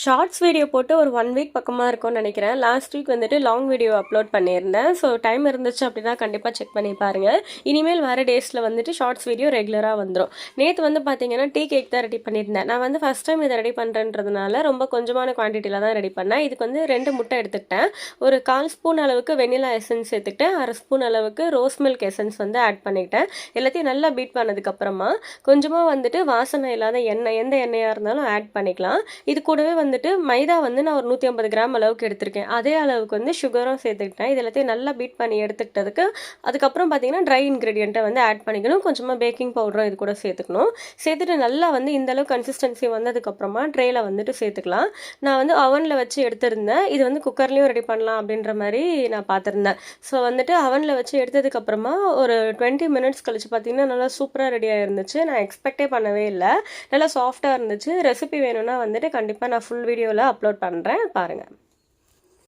Shorts video போட்டு ஒரு 1 week பக்கமாக இருக்கும்னு நினைக்கிறேன். லாஸ்ட் வீக் வந்துட்டு லாங் வீடியோ அப்லோட் பண்ணியிருந்தேன். ஸோ டைம் இருந்துச்சு அப்படின்னா கண்டிப்பாக செக் பண்ணி பாருங்கள். இனிமேல் வர டேஸில் வந்துட்டு ஷார்ட்ஸ் வீடியோ ரெகுலராக வந்துடும். நேற்று வந்து பார்த்தீங்கன்னா டீ கேக் தான் ரெடி பண்ணியிருந்தேன். நான் வந்து ஃபஸ்ட் டைம் இதை ரெடி பண்ணுறதுனால ரொம்ப கொஞ்சமான குவான்டிட்டியில் தான் ரெடி பண்ணேன். இதுக்கு வந்து 2 முட்டை எடுத்துக்கிட்டேன். ஒரு 1/4 ஸ்பூன் அளவுக்கு வெனிலா எசன்ஸ் சேர்த்துக்கிட்டேன். 1/2 ஸ்பூன் அளவுக்கு ரோஸ் மில்க் எசன்ஸ் வந்து ஆட் பண்ணிக்கிட்டேன். எல்லாத்தையும் நல்லா பீட் பண்ணதுக்கப்புறமா கொஞ்சமாக வந்துட்டு வாசனை இல்லாத எண்ணெய், எந்த எண்ணெயாக இருந்தாலும் ஆட் பண்ணிக்கலாம். இது கூடவே வந்துட்டு மைதா வந்து நான் ஒரு 150 கிராம் அளவுக்கு எடுத்திருக்கேன். அதே அளவுக்கு வந்து சுகரும் சேர்த்துக்கிட்டேன். இது எல்லாத்தையும் நல்லா பீட் பண்ணி எடுத்துக்கிட்டதுக்கு அதுக்கப்புறம் பார்த்தீங்கன்னா ட்ரை இன்க்ரீடியண்ட்டை வந்து ஆட் பண்ணிக்கணும். கொஞ்சமாக பேக்கிங் பவுடரும் இது கூட சேர்த்துக்கணும். சேர்த்துட்டு நல்லா வந்து இந்த அளவுக்கு கன்சிஸ்டன்சி வந்ததுக்கப்புறமா ட்ரேயில் வந்துட்டு சேர்த்துக்கலாம். நான் வந்து அவனில் வச்சு எடுத்திருந்தேன். இது வந்து குக்கர்லேயும் ரெடி பண்ணலாம் அப்படின்ற மாதிரி நான் பார்த்துருந்தேன். ஸோ வந்துட்டு அவனில் வச்சு எடுத்ததுக்கப்புறமா ஒரு 20 மினிட்ஸ் கழிச்சு பார்த்தீங்கன்னா நல்லா சூப்பராக ரெடியாக இருந்துச்சு. நான் எக்ஸ்பெக்டே பண்ணவே இல்லை. நல்லா சாஃப்டாக இருந்துச்சு. ரெசிபி வேணும்னா வந்துட்டு கண்டிப்பாக நான் ஃபுல் வீடியோவில் அப்லோட் பண்ணுறேன், பாருங்கள்.